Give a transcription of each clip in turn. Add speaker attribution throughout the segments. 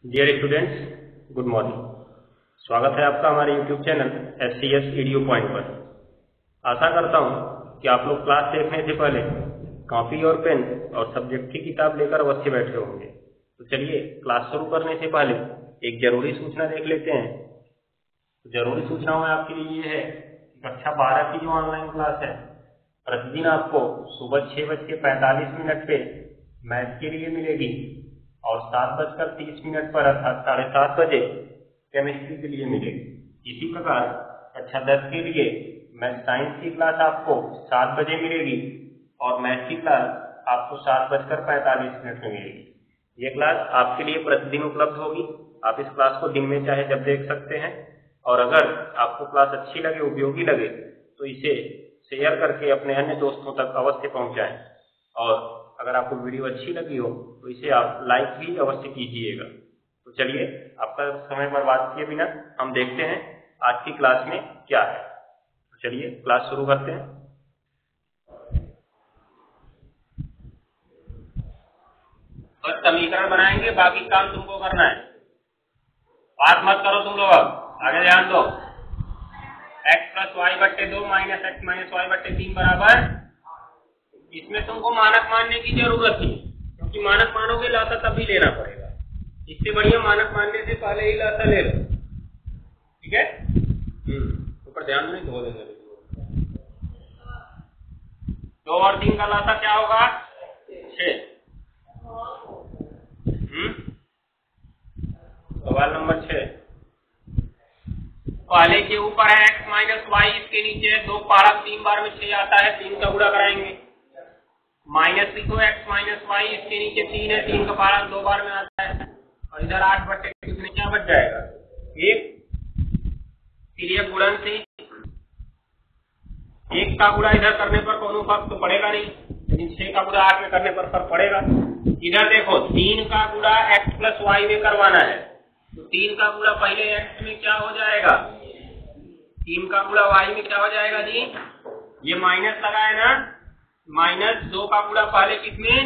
Speaker 1: Dear students, good morning. स्वागत है आपका हमारे YouTube channel SCS video point पर। आशा करता हूं कि आप लोग क्लास देखने से पहले कॉपी और पेन और सब्जेक्ट की किताब लेकर अवश्य बैठे होंगे। तो चलिए क्लास शुरू करने से पहले एक जरूरी सूचना देख लेते हैं। जरूरी सूचना में आपके लिए ये है कि कक्षा 12 की जो ऑनलाइन क्लास है प्रतिदिन आपको सुबह 6:45 पे मैथ के लिए मिलेगी और 7:30 पर अर्थात 7:30 बजे केमिस्ट्री के लिए मिलेगी। इसी प्रकार कक्षा 10 के लिए मैथ साइंस की क्लास आपको 7 बजे मिलेगी और मैथ की क्लास आपको 7:45 में मिलेगी। ये क्लास आपके लिए प्रतिदिन उपलब्ध होगी। आप इस क्लास को दिन में चाहे जब देख सकते हैं और अगर आपको क्लास अच्छी लगे, उपयोगी लगे तो इसे शेयर करके अपने अन्य दोस्तों तक अवश्य पहुंचाएं और अगर आपको वीडियो अच्छी लगी हो तो इसे आप लाइक भी अवश्य कीजिएगा। तो चलिए आपका समय बर्बाद किए बिना हम देखते हैं आज की क्लास में क्या है। तो चलिए क्लास शुरू करते हैं। बस समीकरण बनाएंगे, बाकी काम तुमको करना है। बात मत करो तुम लोग, आगे ध्यान दो। x + y/2 - x - y/3 बराबर, इसमें तुमको मानक मानने की जरूरत है क्योंकि मानक मानोगे लाता तब भी लेना पड़ेगा। इससे बढ़िया मानक मानने से पहले ही लाता ले लो, ठीक है। ऊपर ध्यान नहीं धो देंगे। 2 और 3 का लाता क्या होगा? 6। सवाल नंबर 6। पहले के ऊपर है x - y, इसके नीचे है 2 पारा, 3 बार में 6 आता है, 3 का गुणा कराएंगे। माइनस लिखो x - y, इसके नीचे 3 है, 3 का पारा 2 बार में आता है और इधर 8/, कितने क्या बच जाएगा? 1। फिर ये गुणन से 1 का गुणा इधर करने पर कोनो फर्क तो पड़ेगा नहीं, लेकिन 6 का गुणा 8 में करने पर फर्क पड़ेगा। इधर देखो 3 का गुणा x + y में करवाना है तो 3 का गुणा पहले x में क्या हो जाएगा? 3 का गुणा y में क्या हो जाएगा जी? ये माइनस लगा है ना, -2 का गुणा पहले किसमें?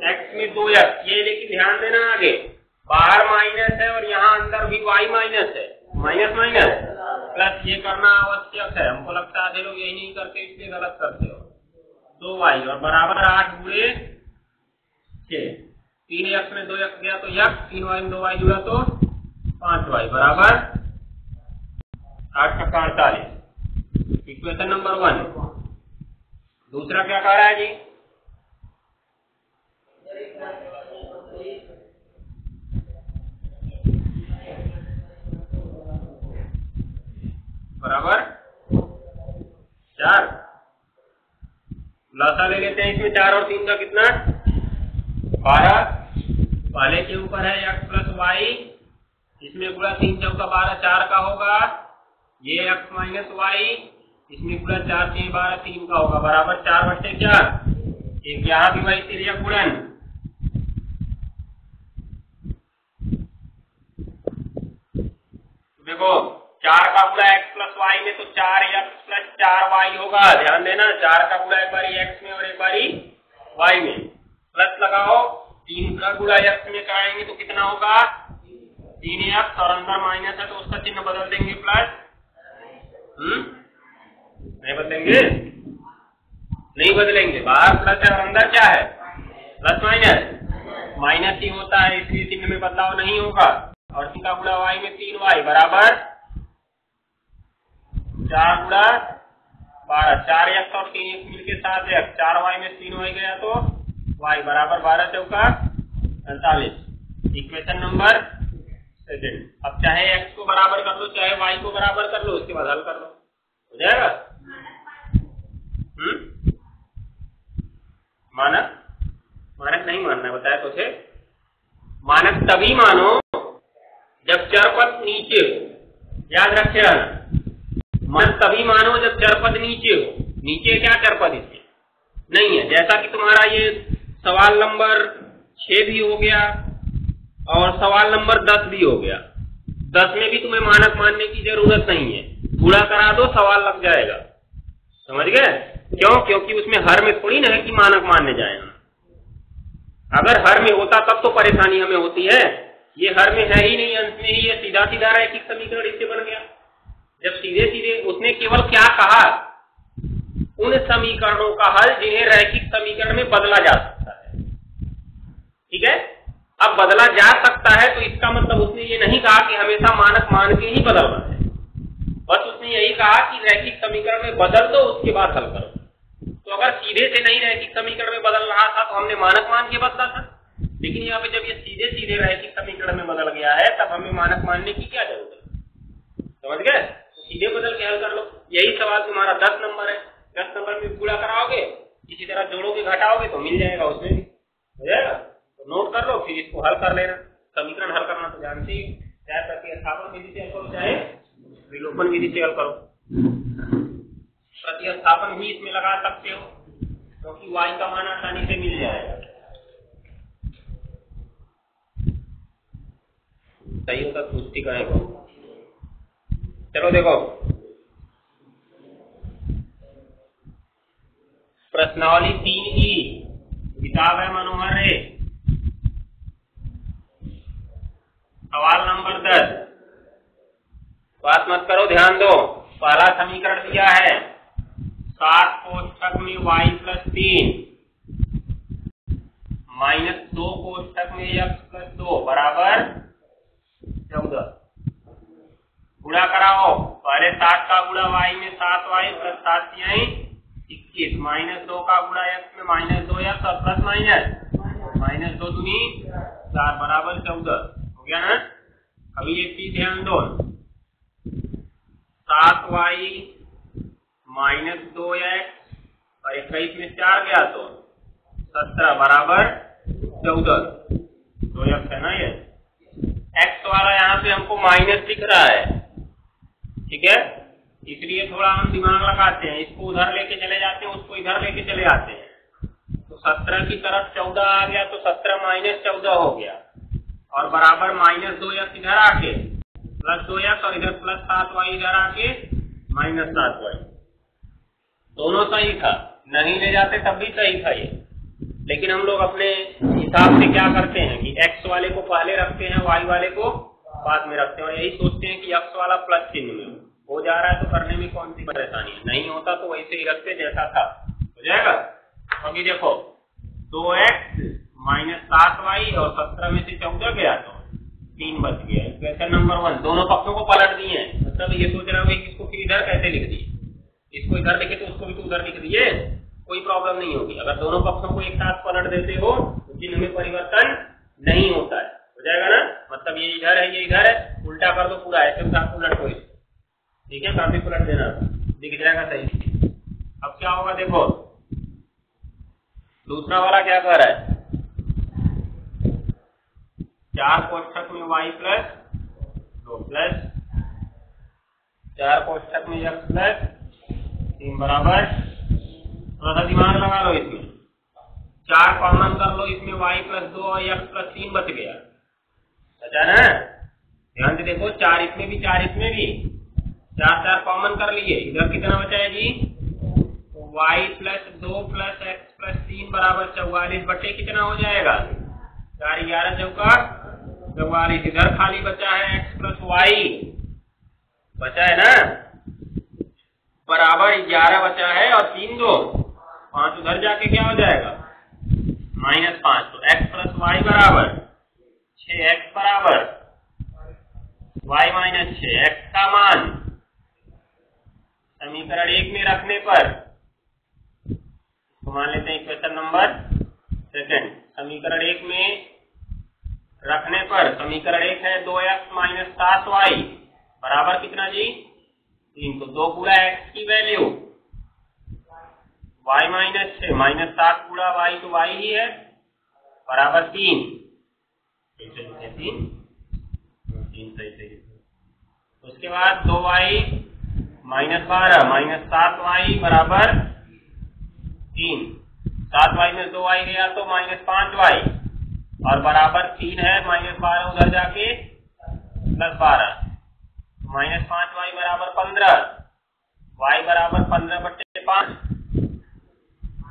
Speaker 1: x में 2x। ये लेकिन ध्यान देना, आगे बाहर माइनस है और यहाँ अंदर भी y माइनस है, माइनस माइनस प्लस ये करना आवश्यक है। हमको लगता है लोग यही नहीं करते, इसलिए गलत करते हो। 2y और बराबर 8 गुणे 6। 3x में 2x गया तो x, 3y में 2y जुड़ा तो 5y बराबर 8 का 48। Equation number 1। दूसरा क्या कह रहा है जी? बराबर 4। लासा ले लेते हैं। इसमें 4 और 3 का कितना? 12। पहले के ऊपर है x + y, इसमें गुणा 3 × 12 4 का होगा। ये x - y, इसमें गुणा 4 × 12 3 का होगा बराबर 4/4। एक यहाँ भी वही तिर्यक गुणन। देखो 4 का गुणा x + y में तो 4x + 4y होगा। ध्यान देना, 4 का गुणा एक बारी x में और एक बारी y में, प्लस लगाओ। 3 का गुणा x में कराएंगे तो कितना होगा? 3x और अंदर माइनस है तो उसका चिन्ह बदल देंगे प्लस। नहीं बदलेंगे? नहीं बदलेंगे। बाहर प्लस है और अंदर क्या है? Plus minus. माइनस ही होता है, इसलिए चिन्ह में बदलाव नहीं होगा। और 3 का गुणा y में 3y बराबर 4 गुणा 12, 4x और 3x मिलके 7x, 4y में 3y गया तो y बराबर 12 चौका 48। Equation number 2। अब चाहे x को बराबर कर लो चाहे y को बराबर कर लो, उसके बाद हल कर लो, हो जाएगा। मानक नहीं मानना है, बताया तो थे। मानक तभी मानो जब चरपद नीचे हो। याद रखे, मानक तभी मानो जब चरपद नीचे हो। नीचे क्या चरपद इसमें नहीं है। जैसा कि तुम्हारा ये सवाल नंबर 6 भी हो गया और सवाल नंबर 10 भी हो गया। 10 में भी तुम्हें मानक मानने की जरूरत नहीं है, पूरा करा दो सवाल लग जाएगा। समझ गए? क्यों? क्योंकि उसमें हर में थोड़ी ना है कि मानक मानने जाए। अगर हर में होता तब तो परेशानी हमें होती है। ये हर में है ही नहीं, अंश में ही, ये सीधा सीधा रैखिक समीकरण इससे बन गया। जब सीधे सीधे उसने केवल क्या कहा, उन समीकरणों का हल जिन्हें रैखिक समीकरण में बदला जा सकता है। ठीक है, अब बदला जा सकता है तो इसका मतलब उसने ये नहीं कहा कि हमेशा मानक मान के ही बदलना है, बस उसने यही कहा कि रैखिक समीकरण में बदल दो उसके बाद हल करो। तो अगर सीधे से नहीं रैखिक समीकरण में बदल रहा था तो हमने मानक मान के बदला था, लेकिन यहाँ पे जब ये सीधे सीधे रैखिक समीकरण में बदल गया है तब हमें मानक मानने की क्या जरूरत है। समझ गए? सीधे बदल के हल कर लो। यही सवाल तुम्हारा 10 नंबर है। 10 नंबर में पूरा कराओगे, इसी तरह जोड़ोगे घटाओगे तो मिल जाएगा, उसमें भी हो जाएगा। तो नोट कर लो, फिर इसको हल कर लेना। समीकरण हल करना तो जानते ही, चाहे प्रतिस्थापन विधि से हल करो चाहे विलोपन विधि से हल करो। प्रतिस्थापन भी इसमें लगा सकते हो क्योंकि y का मान आसानी से मिल जाएगा। सही होता पुष्टि करें। चलो देखो, प्रश्नावली 3E, किताब है मनोहर रे, सवाल नंबर 10। बात मत करो, ध्यान दो। पहला समीकरण दिया है 7 कोष्ठक में y प्लस 3 माइनस 2 कोष्ठक में x प्लस 2 बराबर 14। गुणा कराओ, पहले 7 का गुणा y में 7y प्लस 7 21 माइनस 2 का गुणा x में माइनस 2x और प्लस माइनस 2 दूनी 4 बराबर 14। हो गया ना? अभी एक चीज ध्यान दो, 7y माइनस 2x और 21 में 4 गया तो 17 बराबर 14। 2x है ना, ये x वाला यहाँ पे हमको माइनस दिख रहा है। ठीक है, इसलिए थोड़ा हम दिमाग लगाते हैं, इसको उधर लेके चले जाते हैं, उसको इधर लेके चले आते हैं। तो 17 की तरफ 14 आ गया तो 17 माइनस 14 हो गया और बराबर माइनस 2x इधर आके प्लस 2x और इधर प्लस 7y इधर आके माइनस 7y। दोनों सही था, नहीं ले जाते तब भी सही था ये। लेकिन हम लोग अपने हिसाब से क्या करते हैं कि x वाले को पहले रखते हैं, y वाले को बाद में रखते हैं, और यही सोचते हैं कि x वाला प्लस चिन्ह में हो जा रहा है तो करने में कौन सी परेशानी है। नहीं होता तो वैसे ही रखते जैसा था, हो जाएगा। अभी देखो 2x माइनस 7y और 17 में से 14 गया तो 3 बच गया। इक्वेशन नंबर 1 दोनों पक्षों को पलट दिए हैं। मतलब ये सोच रहे हो कि इसको फिर इधर कैसे लिख दिए, इसको इधर लिखे तो उसको भी तो उधर लिख दिए, कोई प्रॉब्लम नहीं होगी। अगर दोनों पक्षों को एक साथ पलट देते हो तो चिन्ह में परिवर्तन नहीं होता है, हो जाएगा ना। मतलब ये इधर है, ये इधर है, उल्टा कर दो पूरा, ऐसे उलट हो। ठीक है, काफी पलट देना, दिख जाएगा सही। अब क्या होगा देखो, दूसरा वाला क्या कह रहा है, 4 कोष्ठक में y प्लस 2 प्लस 4 कोष्ठक में x प्लस 3 बराबर, थोड़ा सा दिमाग लगा लो इसमें, 4 कॉमन कर लो, इसमें y प्लस 2 और x प्लस 3 बच गया। बचा ना? ध्यान से देखो, 4 इसमें भी 4 इसमें भी, 4 कॉमन कर लिए, इधर कितना बचा है जी, y plus 2 plus x plus 3 बराबर 44 बटे कितना हो जाएगा, 4 11 चौका 44। इधर खाली बचा है x प्लस y, बचा है ना, बराबर 11 बचा है और 3 2 5 उधर जाके क्या हो जाएगा -5। तो x प्लस y बराबर 6x बराबर y माइनस 6। x का मान समीकरण 1 में रखने पर, तो मान लेते हैं इक्वेशन नंबर 2, समीकरण 1 में रखने पर, समीकरण 1 है 2x माइनस 7y बराबर कितना जी 3। तो 2 गुणा x की वैल्यू y माइनस 6 माइनस 7 गुणा y तो y ही है बराबर 3। 3 सही। उसके बाद 2y माइनस 12 माइनस 7y बराबर 3। 7y में 2y गया तो माइनस 5y और बराबर 3 है, माइनस 12 उधर जाके प्लस 12, माइनस 5y बराबर 15, y बराबर 15 बटे 5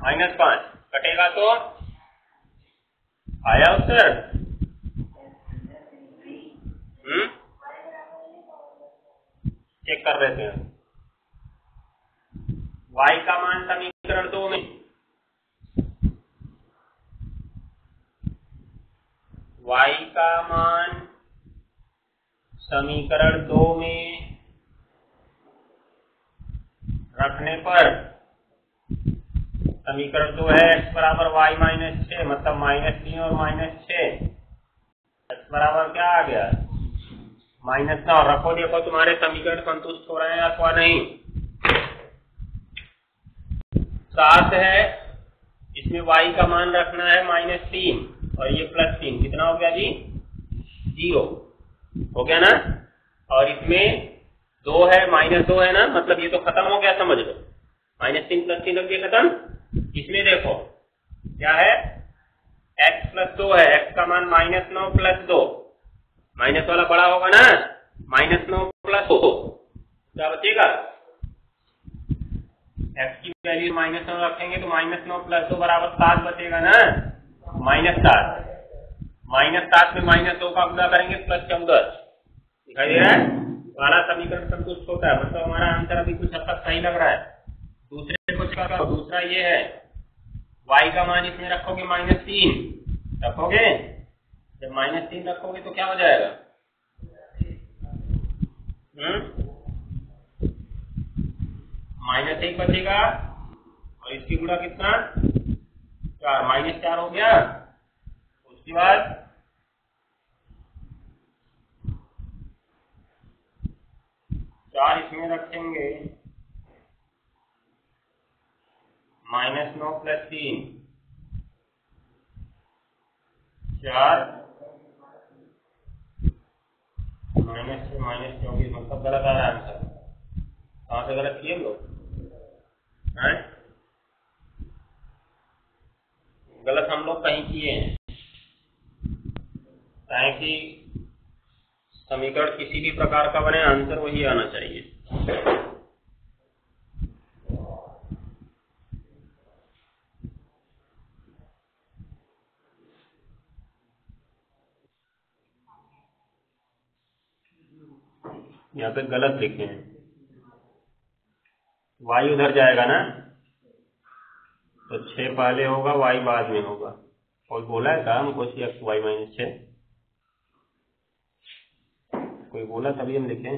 Speaker 1: माइनस 5 कटेगा तो आया उत्तर। चेक कर लेते हैं। y का मान समीकरण 2 में y का मान समीकरण 2 में रखने पर समीकरण 2 है x बराबर y माइनस 6, मतलब -3 और -6, x बराबर क्या आ गया -9। रखो, देखो तुम्हारे समीकरण संतुष्ट हो रहे हैं अथवा नहीं। 7 है, इसमें y का मान रखना है -3 और ये +3, कितना हो गया जी 0 हो गया ना। और इसमें 2 है, -2 है ना, मतलब ये तो खत्म हो गया, समझ लो। -3 +3 रख दिया खत्म। इसमें देखो क्या है x + 2 है, x का मान -9 + 2, माइनस वाला बड़ा होगा ना, -9 + 2 क्या बचेगा, x की वैल्यू -9 रखेंगे तो -9 + 2 बराबर 7 बचेगा ना, -7। -7 में -2 का गुणा करेंगे +14, दिखाई दे रहा है। वाला समीकरण संतुष्ट होता है, मतलब हमारा आंसर अभी कुछ हद तक सही लग रहा है। दूसरे कुछ का दूसरा ये है, y का मान इसमें रखोगे -3 रखोगे, जब -3 रखोगे तो क्या हो जाएगा, -1 बचेगा और इसकी गुणा कितना 4, -4 हो गया। उसके बाद 4 इसमें रखेंगे, -9 + 3 4 -6 -24, मतलब गलत आ रहा है आंसर। कहाँ से गलत किए हम लोग, गलत हम लोग कहीं किए हैं, चाहे कि समीकरण किसी भी प्रकार का बने आंसर वही आना चाहिए। यहाँ पे गलत लिखे हैं, y उधर जाएगा ना, तो 6 पहले होगा y बाद में होगा। कोई बोला है काम कुछ x y -6, कोई बोला तभी हम लिखे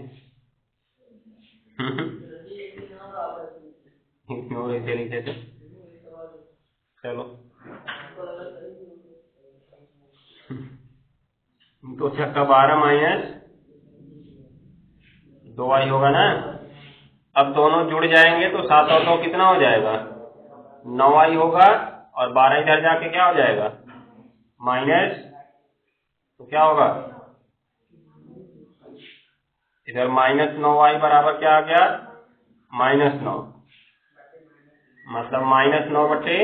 Speaker 1: और ऐसे लिखे थे। चलो तो 6 का 12 -2y होगा ना। अब दोनों जुड़ जाएंगे तो 7 और 2 कितना हो जाएगा 9y होगा, और 12 इधर जाके क्या हो जाएगा माइनस, तो क्या होगा इधर -9y बराबर क्या आ गया -9, मतलब -9 बटे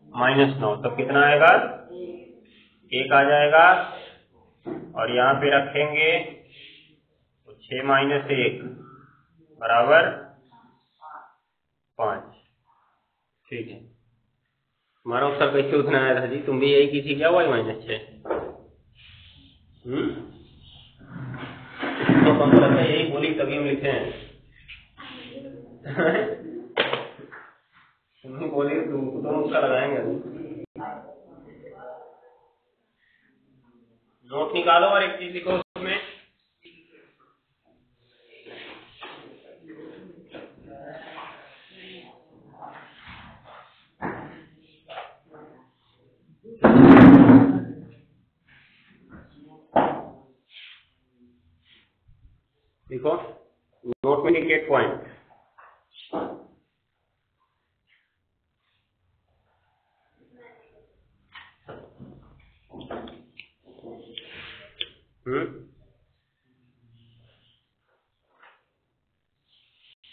Speaker 1: -9, तब कितना आएगा 1 आ जाएगा। और यहाँ पे रखेंगे तो 6 - 1 बराबर 5। ठीक है, तुम्हारा उत्तर कैसे उतना आया था जी, तुम भी यही की थी क्या y -6? तो हम तो यही बोली तभी हम लिखे हैं तुम बोली तुमको तो उसका लगाएंगे। नोट निकालो और एक चीज लिखो उसमें, देखो नोट में लिखिए पॉइंट।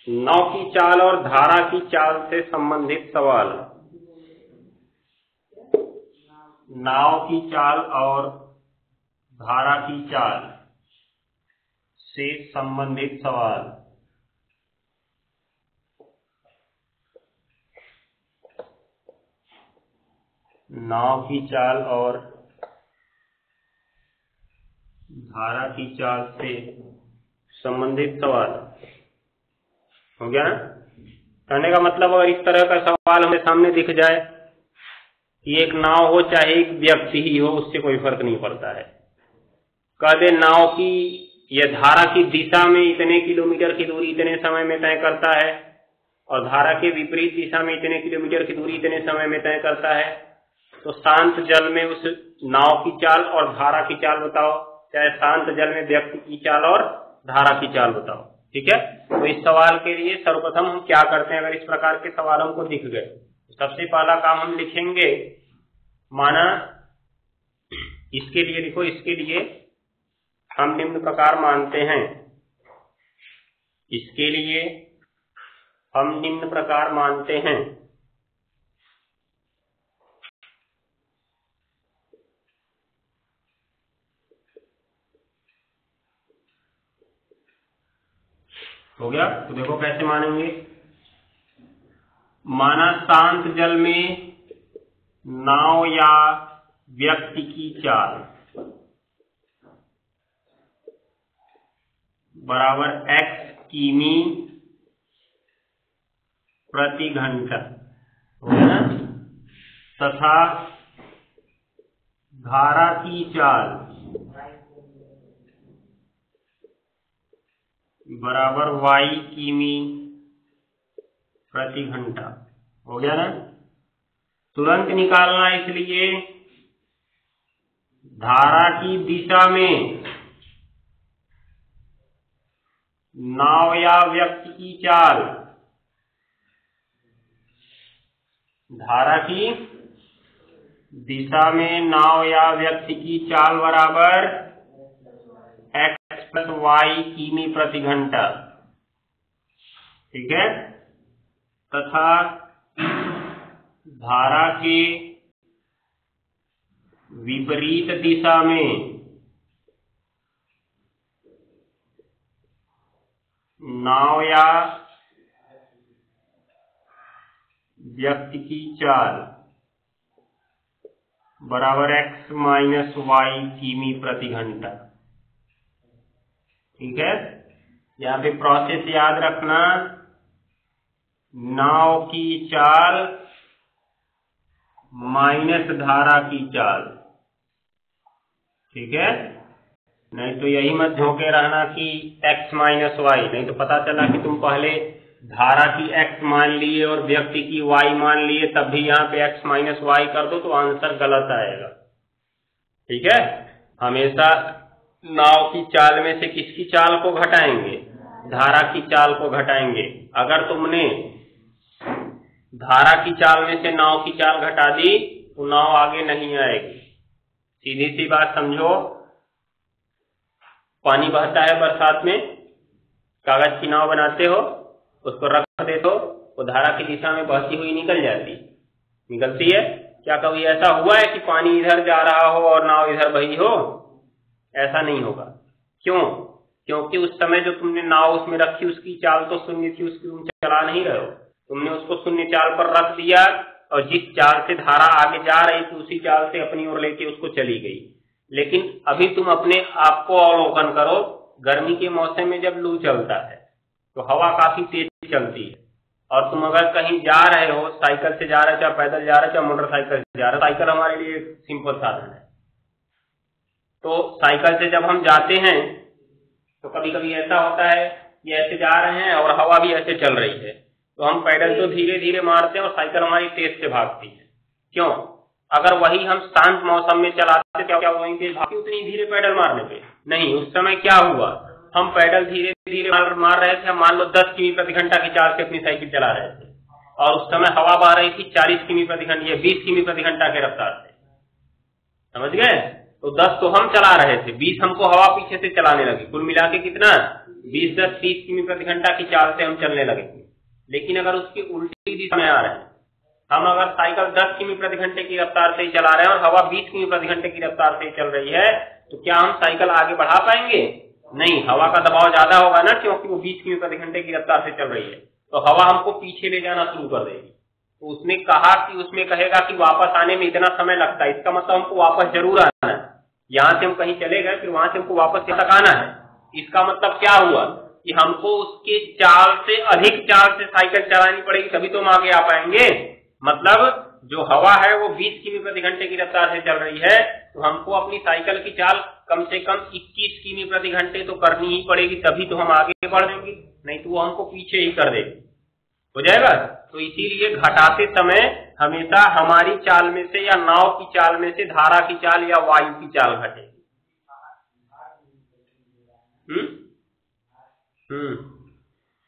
Speaker 1: नाव की चाल और धारा की चाल से संबंधित सवाल। नाव की चाल और धारा की चाल से संबंधित सवाल। नाव की चाल और धारा की चाल से संबंधित सवाल। हो गया ना। कहने का मतलब अगर इस तरह का सवाल हमें सामने दिख जाए कि एक नाव हो चाहे एक व्यक्ति ही हो, उससे कोई फर्क नहीं पड़ता है। कह दे नाव की यह धारा की दिशा में इतने किलोमीटर की दूरी इतने समय में तय करता है और धारा के विपरीत दिशा में इतने किलोमीटर की दूरी इतने समय में तय करता है, तो शांत जल में उस नाव की चाल और धारा की चाल बताओ, चाहे शांत जल में व्यक्ति की चाल और धारा की चाल बताओ। ठीक है। तो इस सवाल के लिए सर्वप्रथम हम क्या करते हैं, अगर इस प्रकार के सवाल हमको दिख गए तो सबसे पहला काम हम लिखेंगे, माना इसके लिए लिखो, इसके लिए हम निम्न प्रकार मानते हैं, इसके लिए हम निम्न प्रकार मानते हैं। हो गया। तो देखो कैसे मानेंगे। माना शांत जल में नाव या व्यक्ति की चाल बराबर x किमी प्रति घंटा, हो गया ना, तथा धारा की चाल बराबर y किमी प्रति घंटा। हो गया ना। तुरंत निकालना, इसलिए धारा की दिशा में नाव या व्यक्ति की चाल, धारा की दिशा में नाव या व्यक्ति की चाल बराबर x प्लस y किमी प्रति घंटा। ठीक है। तथा धारा के विपरीत दिशा में नाव या व्यक्ति की चाल बराबर x माइनस वाई किमी प्रति घंटा। ठीक है। यहाँ पे प्रोसेस याद रखना, नाव की चाल माइनस धारा की चाल। ठीक है। नहीं तो यही मत झोंके रहना कि x माइनस वाई, नहीं तो पता चला कि तुम पहले धारा की x मान लिए और व्यक्ति की y मान लिए, तब भी यहाँ पे x माइनस वाई कर दो तो आंसर गलत आएगा। ठीक है। हमेशा नाव की चाल में से किसकी चाल को घटाएंगे, धारा की चाल को घटाएंगे। अगर तुमने धारा की चाल में से नाव की चाल घटा दी तो नाव आगे नहीं आएगी। सीधी सी बात समझो, पानी बहता है बरसात में, कागज की नाव बनाते हो, उसको रख देते हो, वो धारा की दिशा में बहती हुई निकलती है। क्या कभी ऐसा हुआ है कि पानी इधर जा रहा हो और नाव इधर बही हो? ऐसा नहीं होगा। क्यों? क्योंकि उस समय जो तुमने नाव उसमें रखी उसकी चाल तो शून्य थी, उसकी तुम चला नहीं रहे हो, तुमने उसको शून्य चाल पर रख दिया और जिस चाल से धारा आगे जा रही थी उसी चाल से अपनी ओर लेके उसको चली गई। लेकिन अभी तुम अपने आप को अवलोकन करो, गर्मी के मौसम में जब लू चलता है तो हवा काफी तेज चलती है और तुम अगर कहीं जा रहे हो, साइकिल से जा रहे हो, चाहे पैदल जा रहे हो, चाहे मोटरसाइकिल से जा रहे हो, साइकिल हमारे लिए एक सिंपल साधन है, तो साइकिल से जब हम जाते हैं तो कभी कभी ऐसा होता है कि ऐसे जा रहे हैं और हवा भी ऐसे चल रही है, तो हम पैडल तो धीरे धीरे मारते हैं और साइकिल हमारी तेज से भागती है। क्यों? अगर वही हम शांत मौसम में चलाते क्या वहीं तेज भागती उतनी धीरे पैडल मारने पे? नहीं। उस समय क्या हुआ, हम पैडल धीरे धीरे मार रहे थे, मान लो 10 किमी प्रति घंटा की चाल से अपनी साइकिल चला रहे थे और उस समय हवा बह रही थी 40 किमी प्रति घंटा या 20 किमी प्रति घंटा के रफ्तार से। समझ गए? तो 10 तो हम चला रहे थे, 20 हमको हवा पीछे से चलाने लगी, कुल मिला के कितना, 20 10 30 किमी प्रति घंटा की चाल से हम चलने लगे थे। लेकिन अगर उसकी उल्टी दिशा में आ रहे हैं, हम अगर साइकिल 10 किमी प्रति घंटे की रफ्तार से ही चला रहे हैं और हवा 20 किमी प्रति घंटे की रफ्तार से ही चल रही है, तो क्या हम साइकिल आगे बढ़ा पाएंगे? नहीं। हवा का दबाव ज्यादा होगा ना, क्योंकि वो 20 किमी प्रति घंटे की रफ्तार से चल रही है, तो हवा हमको पीछे ले जाना शुरू कर देगी। तो उसने कहा कि उसमें कहेगा कि वापस आने में इतना समय लगता है, इसका मतलब हमको वापस जरूर आना है। यहाँ से हम कहीं चले गए, फिर वहां से हमको वापस तक आना है। इसका मतलब क्या हुआ कि हमको उसके चाल से अधिक चाल से साइकिल चलानी पड़ेगी, तभी तो हम आगे आ पाएंगे। मतलब जो हवा है वो 20 किमी प्रति घंटे की रफ्तार से चल रही है, तो हमको अपनी साइकिल की चाल कम से कम 21 किमी प्रति घंटे तो करनी ही पड़ेगी, तभी तो हम आगे बढ़ेंगे, नहीं तो वो हमको पीछे ही कर देगी। हो जाएगा। तो इसीलिए घटाते समय हमेशा हमारी चाल में से या नाव की चाल में से धारा की चाल या वायु की चाल घटेगी।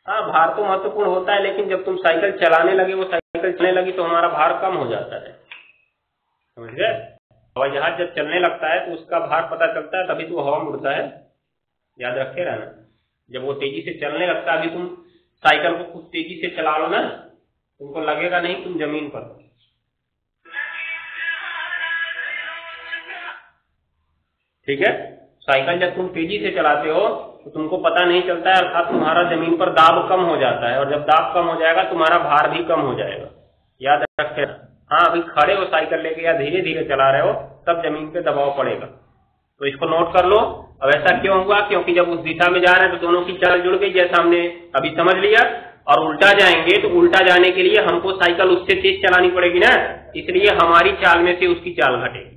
Speaker 1: हाँ, भार तो महत्वपूर्ण होता है, लेकिन जब तुम साइकिल चलाने लगे, वो साइकिल चलने लगी, तो हमारा भार कम हो जाता है। समझ गए। हवाई जहाज जब चलने लगता है तो उसका भार पता चलता है, तभी तो हवा मुड़ता है, याद रखे रहना। जब वो तेजी से चलने लगता है, अभी तुम साइकिल को खूब तेजी से चला लो ना, तुमको लगेगा नहीं तुम जमीन पर। ठीक है। साइकिल जब तुम तेजी से चलाते हो तो तुमको पता नहीं चलता है, अर्थात तुम्हारा जमीन पर दाब कम हो जाता है, और जब दाब कम हो जाएगा तुम्हारा भार भी कम हो जाएगा, याद रखे। हाँ, अभी खड़े हो साइकिल लेके या धीरे धीरे चला रहे हो, तब जमीन पे दबाव पड़ेगा, तो इसको नोट कर लो। अब ऐसा क्यों हुआ? क्योंकि जब उस दिशा में जा रहे हैं तो दोनों की चाल जुड़ गई, जैसा हमने अभी समझ लिया। और उल्टा जाएंगे तो उल्टा जाने के लिए हमको साइकिल उससे तेज चलानी पड़ेगी ना, इसलिए हमारी चाल में से उसकी चाल घटेगी।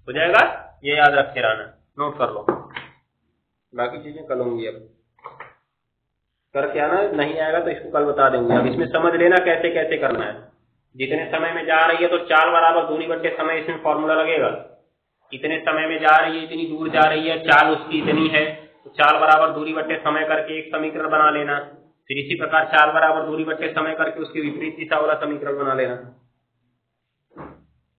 Speaker 1: हो जाएगा, ये याद रखे रहना, नोट कर लो। बाकी चीजें कल होंगी, अब करके आना, नहीं आएगा तो इसको कल बता देंगे। अब इसमें समझ लेना कैसे कैसे करना है। जितने समय में जा रही है तो चाल बराबर दूरी बटे समय, इसमें फॉर्मूला लगेगा। इतने समय में जा रही है, इतनी दूर जा रही है, चाल उसकी इतनी है, तो चाल बराबर दूरी बटे समय करके एक समीकरण बना लेना। फिर इसी प्रकार चाल बराबर दूरी बटे समय करके उसके विपरीत दिशा वाला समीकरण बना लेना।